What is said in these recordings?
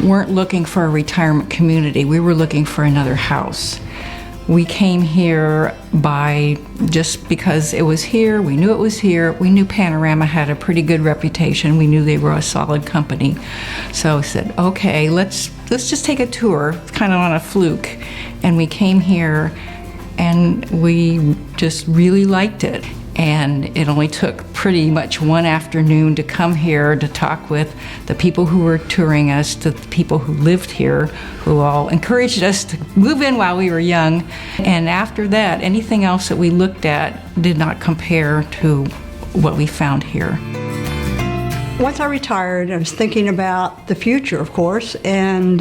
weren't looking for a retirement community. We were looking for another house. We came here just because it was here. We knew it was here. We knew Panorama had a pretty good reputation. We knew they were a solid company. So I said, okay, let's just take a tour, kind of on a fluke. And we came here and we just really liked it. And it only took pretty much one afternoon to come here to talk with the people who were touring us, to the people who lived here, who all encouraged us to move in while we were young. And after that, anything else that we looked at did not compare to what we found here. Once I retired, I was thinking about the future, of course, and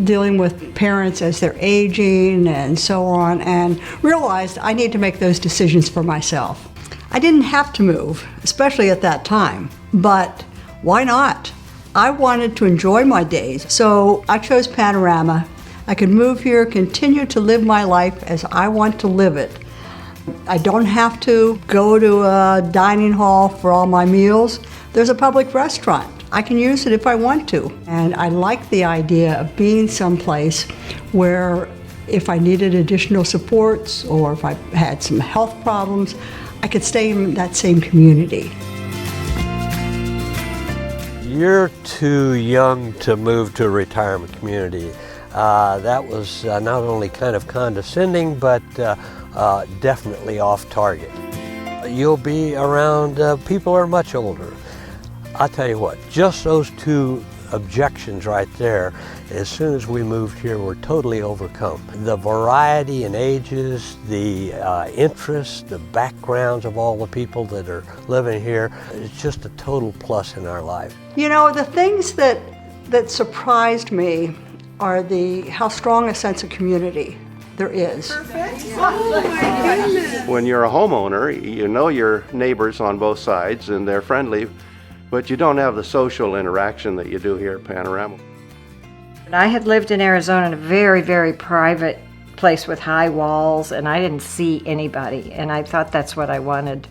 dealing with parents as they're aging and so on, and realized I need to make those decisions for myself. I didn't have to move, especially at that time, but why not? I wanted to enjoy my days, so I chose Panorama. I could move here, continue to live my life as I want to live it. I don't have to go to a dining hall for all my meals. There's a public restaurant. I can use it if I want to. And I like the idea of being someplace where if I needed additional supports or if I had some health problems, I could stay in that same community. You're too young to move to a retirement community. That was not only kind of condescending, but definitely off target. You'll be around people who are much older. I'll tell you what, just those two objections right there, as soon as we moved here, were totally overcome. The variety in ages, the interests, the backgrounds of all the people that are living here, it's just a total plus in our life. You know, the things that surprised me are how strong a sense of community there is. Perfect. Oh my goodness. When you're a homeowner, you know your neighbors on both sides and they're friendly, but you don't have the social interaction that you do here at Panorama. I had lived in Arizona in a very, very private place with high walls, and I didn't see anybody, and I thought that's what I wanted.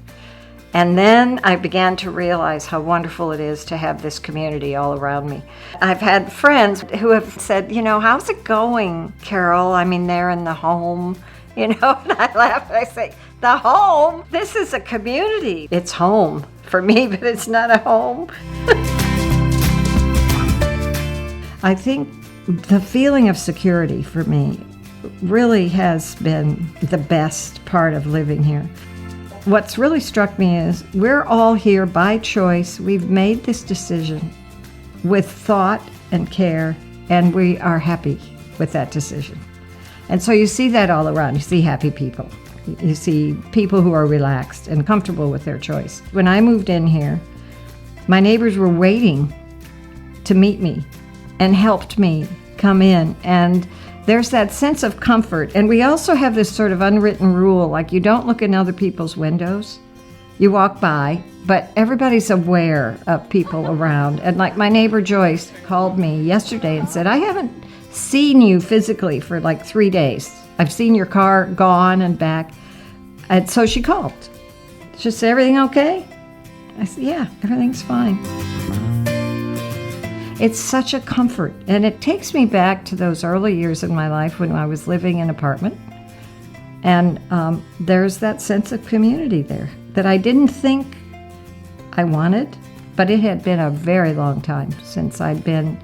And then I began to realize how wonderful it is to have this community all around me. I've had friends who have said, you know, how's it going, Carol? I mean, they're in the home, you know, and I laugh and I say, the home? This is a community. It's home for me, but it's not a home. I think the feeling of security for me really has been the best part of living here. What's really struck me is we're all here by choice. We've made this decision with thought and care, and we are happy with that decision. And so you see that all around. You see happy people. You see people who are relaxed and comfortable with their choice. When I moved in here, my neighbors were waiting to meet me and helped me come in, and there's that sense of comfort. And we also have this sort of unwritten rule, like you don't look in other people's windows. You walk by, but everybody's aware of people around. And like my neighbor Joyce called me yesterday and said, I haven't seen you physically for like 3 days. I've seen your car gone and back. And so she called. She said, everything okay? I said, yeah, everything's fine. It's such a comfort, and it takes me back to those early years in my life when I was living in an apartment, and there's that sense of community there that I didn't think I wanted, but it had been a very long time since I'd been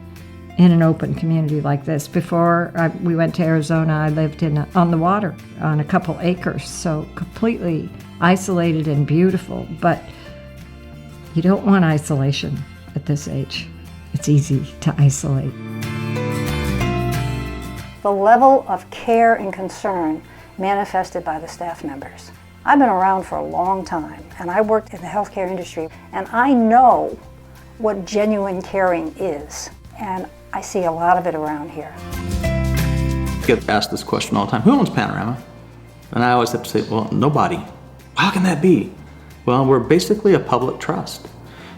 in an open community like this. Before we went to Arizona, I lived on the water on a couple acres, so completely isolated and beautiful, but you don't want isolation at this age. It's easy to isolate. The level of care and concern manifested by the staff members. I've been around for a long time, and I worked in the healthcare industry, and I know what genuine caring is, and I see a lot of it around here. I get asked this question all the time, who owns Panorama? And I always have to say, well, nobody. How can that be? Well, we're basically a public trust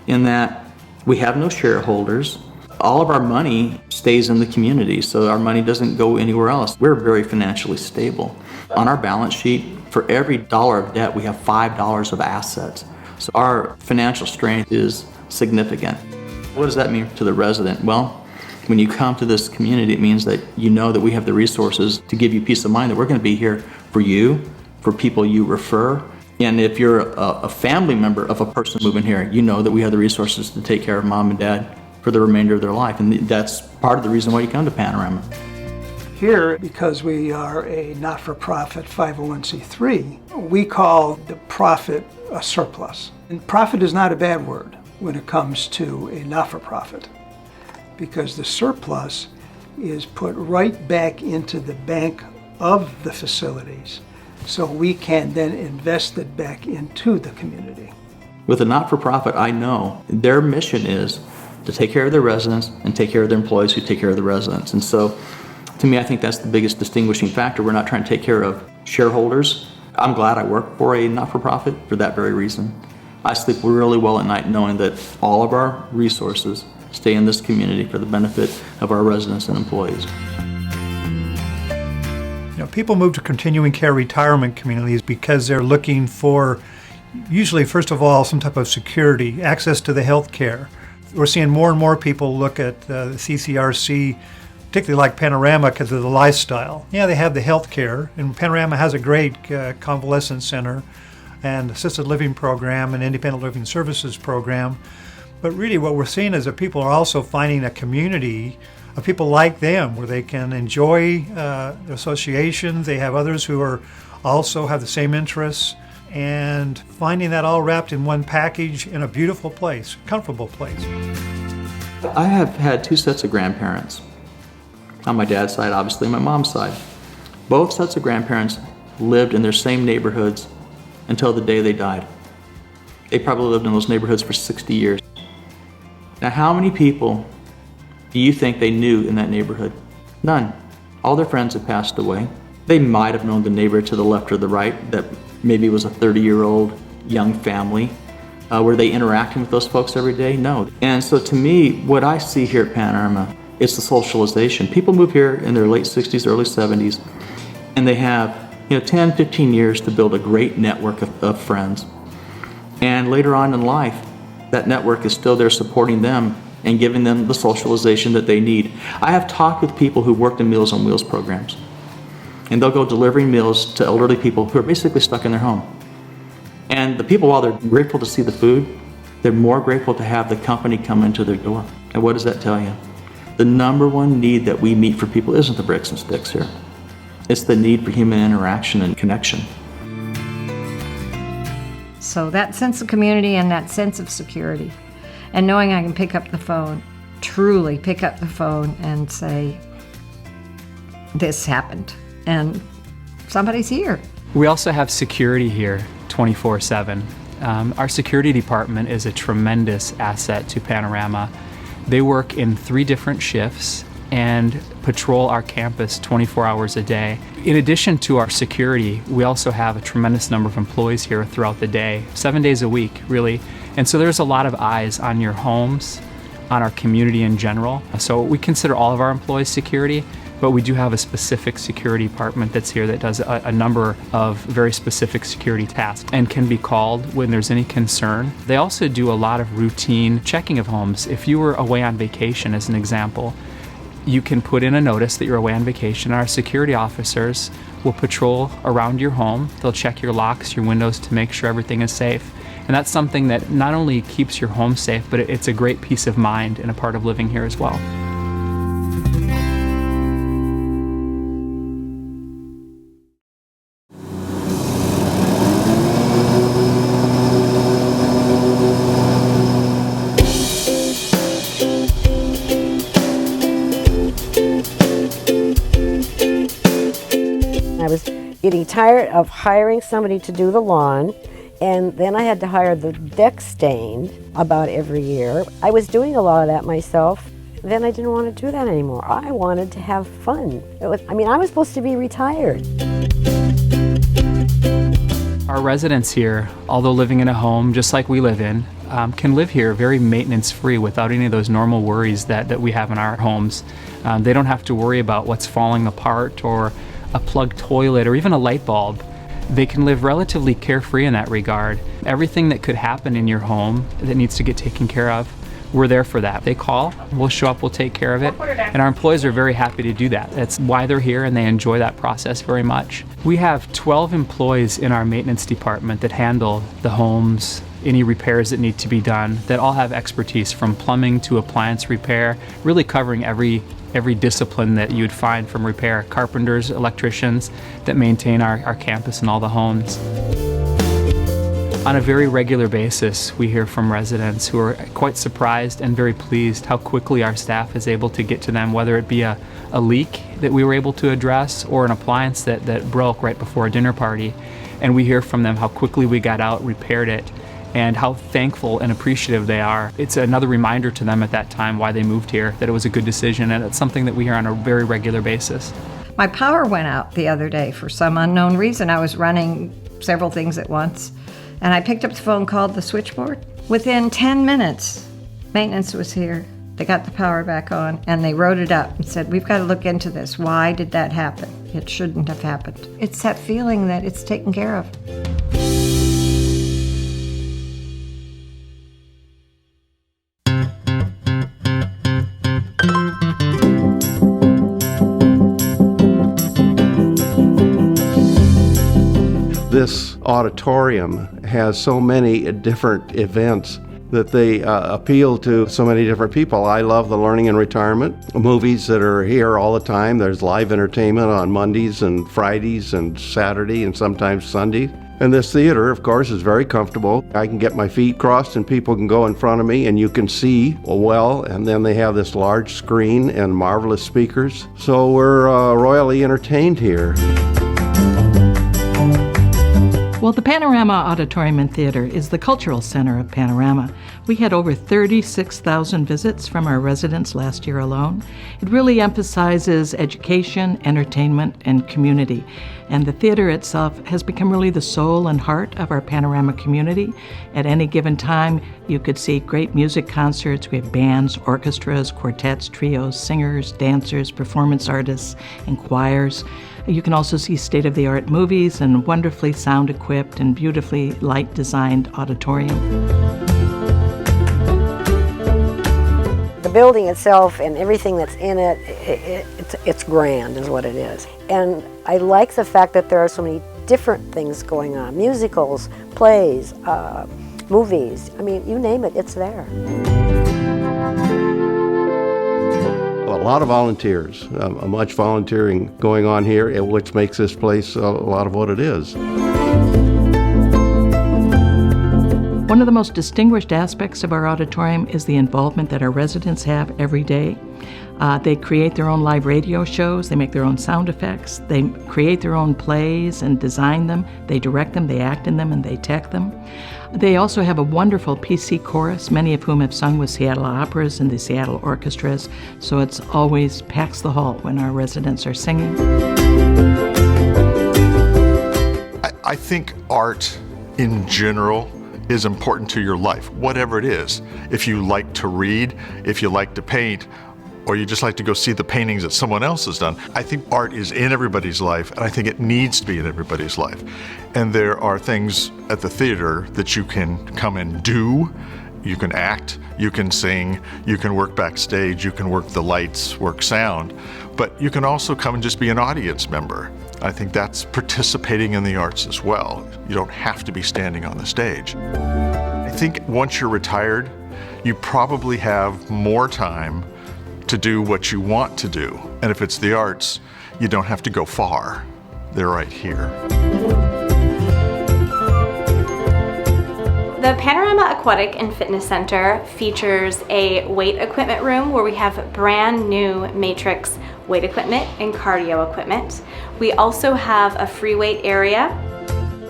in that we have no shareholders. All of our money stays in the community, so our money doesn't go anywhere else. We're very financially stable. On our balance sheet, for every dollar of debt, we have $5 of assets. So our financial strength is significant. What does that mean to the resident? Well, When you come to this community, it means that you know that we have the resources to give you peace of mind that we're going to be here for you, for people you refer. And if you're a family member of a person moving here, you know that we have the resources to take care of mom and dad for the remainder of their life. And that's part of the reason why you come to Panorama. Here, because we are a not-for-profit 501c3, we call the profit a surplus. And profit is not a bad word when it comes to a not-for-profit, because the surplus is put right back into the bank of the facilities, so we can then invest it back into the community. With a not-for-profit, I know their mission is to take care of their residents and take care of their employees who take care of the residents. And so, to me, I think that's the biggest distinguishing factor. We're not trying to take care of shareholders. I'm glad I work for a not-for-profit for that very reason. I sleep really well at night knowing that all of our resources stay in this community for the benefit of our residents and employees. You know, people move to continuing care retirement communities because they're looking for, usually, first of all, some type of security, access to the health care. We're seeing more and more people look at the CCRC, particularly like Panorama, because of the lifestyle. Yeah, they have the health care, and Panorama has a great convalescence center and assisted living program and independent living services program. But really what we're seeing is that people are also finding a community of people like them where they can enjoy associations. They have others who are also have the same interests, and finding that all wrapped in one package in a beautiful place, comfortable place. I have had two sets of grandparents. On my dad's side, obviously my mom's side. Both sets of grandparents lived in their same neighborhoods until the day they died. They probably lived in those neighborhoods for 60 years. Now, how many people do you think they knew in that neighborhood? None. All their friends had passed away. They might have known the neighbor to the left or the right that maybe was a 30-year-old young family. Were they interacting with those folks every day? No. And so to me, what I see here at Panorama, it's the socialization. People move here in their late 60s, early 70s, and they have 10, 15 years to build a great network of friends. And later on in life, that network is still there supporting them and giving them the socialization that they need. I have talked with people who worked in Meals on Wheels programs, and they'll go delivering meals to elderly people who are basically stuck in their home. And the people, while they're grateful to see the food, they're more grateful to have the company come into their door. And what does that tell you? The number one need that we meet for people isn't the bricks and sticks here. It's the need for human interaction and connection. So that sense of community and that sense of security, and knowing I can pick up the phone, truly pick up the phone and say, this happened, and somebody's here. We also have security here 24/7. Our security department is a tremendous asset to Panorama. They work in 3 different shifts and patrol our campus 24 hours a day. In addition to our security, we also have a tremendous number of employees here throughout the day, 7 days a week, really. And so there's a lot of eyes on your homes, on our community in general. So we consider all of our employees security, but we do have a specific security department that's here that does a number of very specific security tasks and can be called when there's any concern. They also do a lot of routine checking of homes. If you were away on vacation, as an example, you can put in a notice that you're away on vacation. Our security officers will patrol around your home. They'll check your locks, your windows to make sure everything is safe. And that's something that not only keeps your home safe, but it's a great peace of mind and a part of living here as well. I was getting tired of hiring somebody to do the lawn, and then I had to hire the deck stain about every year. I was doing a lot of that myself. Then I didn't want to do that anymore. I wanted to have fun. I was supposed to be retired. Our residents here, although living in a home just like we live in, can live here very maintenance-free without any of those normal worries that we have in our homes. They don't have to worry about what's falling apart or a plugged toilet or even a light bulb. They can live relatively carefree in that regard. Everything that could happen in your home that needs to get taken care of, we're there for that. They call, we'll show up, we'll take care of it, and our employees are very happy to do that. That's why they're here, and they enjoy that process very much. We have 12 employees in our maintenance department that handle the homes, any repairs that need to be done, that all have expertise from plumbing to appliance repair, really covering every discipline that you'd find from repair. Carpenters, electricians that maintain our campus and all the homes. On a very regular basis, we hear from residents who are quite surprised and very pleased how quickly our staff is able to get to them, whether it be a leak that we were able to address or an appliance that broke right before a dinner party. And we hear from them how quickly we got out, repaired it, and how thankful and appreciative they are. It's another reminder to them at that time why they moved here, that it was a good decision, and it's something that we hear on a very regular basis. My power went out the other day for some unknown reason. I was running several things at once, and I picked up the phone, called the switchboard. Within 10 minutes, maintenance was here. They got the power back on, and they wrote it up and said, we've got to look into this. Why did that happen? It shouldn't have happened. It's that feeling that it's taken care of. This auditorium has so many different events that they appeal to so many different people. I love the learning and retirement movies that are here all the time. There's live entertainment on Mondays and Fridays and Saturday and sometimes Sunday. And this theater, of course, is very comfortable. I can get my feet crossed and people can go in front of me and you can see well, and then they have this large screen and marvelous speakers. So we're royally entertained here. Well, the Panorama Auditorium and Theater is the cultural center of Panorama. We had over 36,000 visits from our residents last year alone. It really emphasizes education, entertainment, and community. And the theater itself has become really the soul and heart of our Panorama community. At any given time, you could see great music concerts. We have bands, orchestras, quartets, trios, singers, dancers, performance artists, and choirs. You can also see state-of-the-art movies and wonderfully sound-equipped and beautifully light-designed auditorium. The building itself and everything that's in it, it's grand is what it is. And I like the fact that there are so many different things going on. Musicals, plays, movies. I mean, you name it, it's there. A lot of volunteers, much volunteering going on here, which makes this place a lot of what it is. One of the most distinguished aspects of our auditorium is the involvement that our residents have every day. They create their own live radio shows, they make their own sound effects, they create their own plays and design them, they direct them, they act in them, and they tech them. They also have a wonderful PC chorus, many of whom have sung with Seattle operas and the Seattle orchestras, so it's always packs the hall when our residents are singing. I think art in general is important to your life, whatever it is. If you like to read, if you like to paint, or you just like to go see the paintings that someone else has done. I think art is in everybody's life, and I think it needs to be in everybody's life. And there are things at the theater that you can come and do. You can act, you can sing, you can work backstage, you can work the lights, work sound, but you can also come and just be an audience member. I think that's participating in the arts as well. You don't have to be standing on the stage. I think once you're retired, you probably have more time to do what you want to do. And if it's the arts, you don't have to go far. They're right here. The Panorama Aquatic and Fitness Center features a weight equipment room where we have brand new Matrix weight equipment and cardio equipment. We also have a free weight area.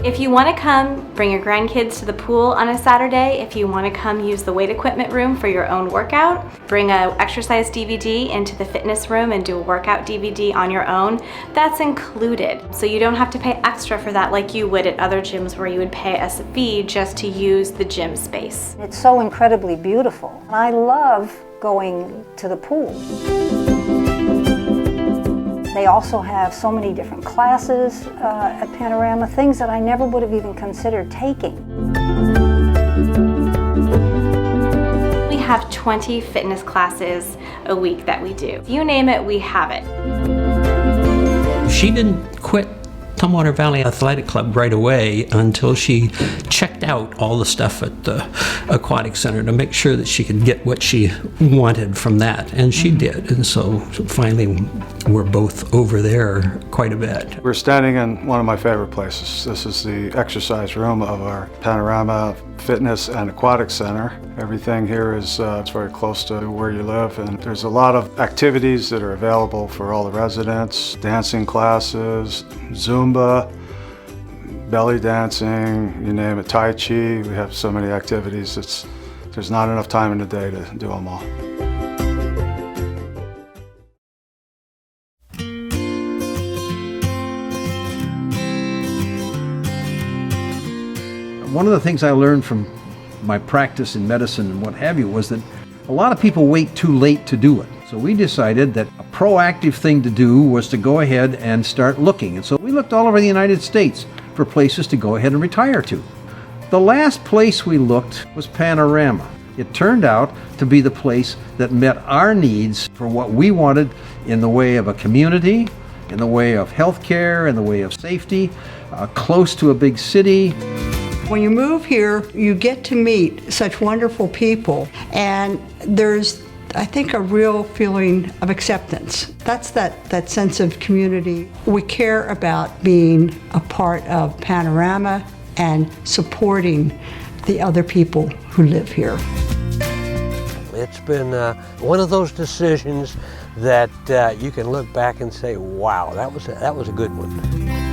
If you want to come, bring your grandkids to the pool on a Saturday. If you want to come use the weight equipment room for your own workout, bring an exercise DVD into the fitness room and do a workout DVD on your own. That's included. So you don't have to pay extra for that like you would at other gyms where you would pay a fee just to use the gym space. It's so incredibly beautiful. I love going to the pool. They also have so many different classes at Panorama, things that I never would have even considered taking. We have 20 fitness classes a week that we do. You name it, we have it. She didn't quit Tumwater Valley Athletic Club right away until she checked out all the stuff at the aquatic center to make sure that she could get what she wanted from that, and she did. And so finally we're both over there quite a bit. We're standing in one of my favorite places. This is the exercise room of our Panorama Fitness and Aquatic Center. Everything here is it's very close to where you live, and there's a lot of activities that are available for all the residents. Dancing classes, Zumba, belly dancing, you name it, Tai Chi. We have so many activities, there's not enough time in the day to do them all. One of the things I learned from my practice in medicine and what have you was that a lot of people wait too late to do it. So we decided that a proactive thing to do was to go ahead and start looking. And so we looked all over the United States for places to go ahead and retire to. The last place we looked was Panorama. It turned out to be the place that met our needs for what we wanted in the way of a community, in the way of health care, in the way of safety, close to a big city. When you move here, you get to meet such wonderful people, and there's, I think, a real feeling of acceptance. That's that sense of community. We care about being a part of Panorama and supporting the other people who live here. It's been one of those decisions that you can look back and say, wow, that was a good one.